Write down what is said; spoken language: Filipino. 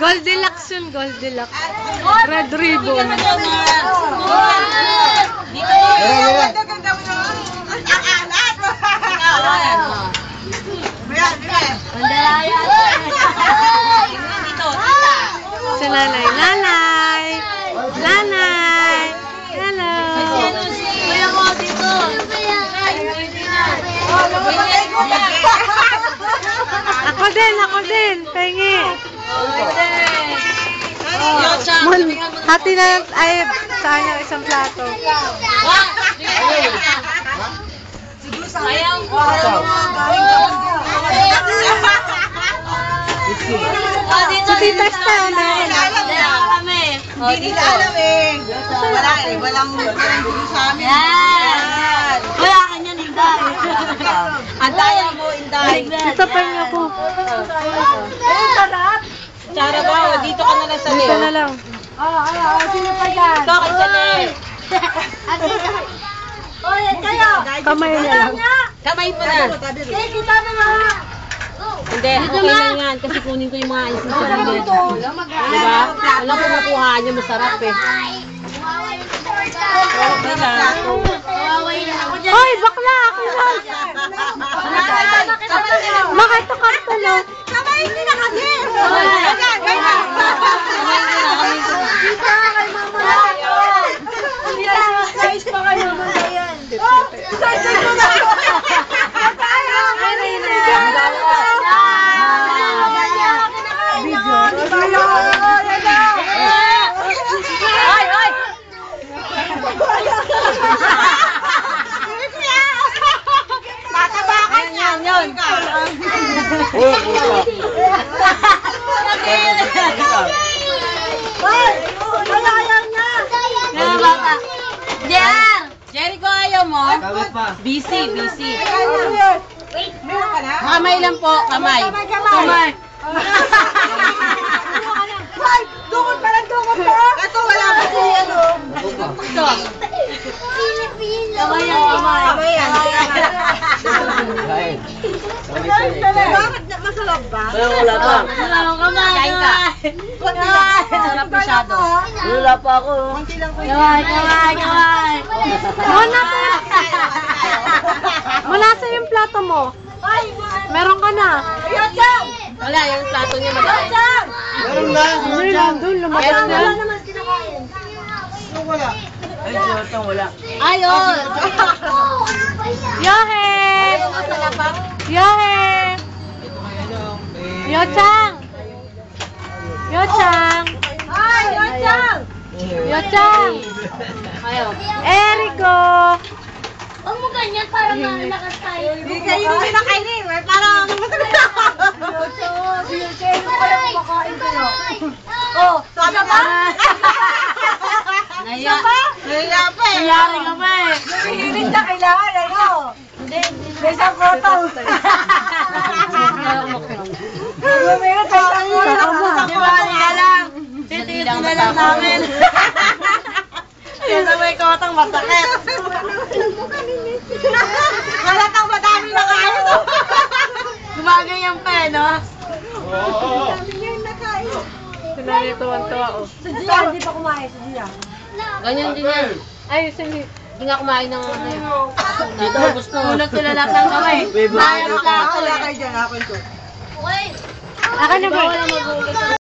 Goldilocks yun, Goldilocks. Red ribbon. Si Nanay. Nanay! Nanay! Hello! Kuya ko dito. Ako din. Pengi. Hati na lang, ay, sa kanya isang plato. Ayaw ko. Sa Tita Esther, meron. Hindi nila alam eh. Walang gusto sa amin. Yan. Wala ka niyan, Inday. Andaya mo, Inday. Ito pa niya po. Chara ba? Dito ka na lang sa Dito na lang. Sino pa yan? Ikaw kay Chanel. Kamay na lang. Kamay mo na. Hindi, okay lang yan. Kasi kunin ko yung mga isin sa gilid. Diba? Alam ko makuha niya, masarap eh. Okay lang. Hoy, bakla! Ako lang! Bakit ito kartulo? Kamay hindi na kasi! Size pa kayo. Size mo na! Jericho, ayaw mo? Busy. Wait, meron ka na? Kamay lang po, kamay. Kamay. Hoy! Dukot pa! Ito, wala pa si ano. Ito. Kamay yan, kamay. Kamay yan. Bakit masarap ba? Wala pa. Kamay. Kain ka. Masarap masyado. Wala pa ako. Konti lang ko. Kamay. Malasa yung plato mo. Meron ka na. Wala, yung plato niya malaki. Meron lang doon, lumabas na. Ayun. Yohe! Yohe! Yochang! Yochang! Ayun. Eriko! Huwag mo ganyan para malakas tayo. Hindi kayo hindi na kainin. Parang Oh, sabi ba? Naya. Naya pa eh. Nangyari ka ba eh? Hindi na kailangan ano. May isang photo. Meron tayo isang photo. Di ba, halika lang. Titiis na lang namin. Yan na may kotang masakit. Halatang madami na kain. Gumagay yung pen, no? Sinari tuwan-tuwa, oh. Hindi pa kumain sa Dia. Ganyan din yan. Ay, hindi. Hindi nga kumain ng ano yun. Dito, gusto. Unang sila lahat ng kamay. Sayang plato Wala eh. kayo dyan. Ako ito. okay. Akin na ba?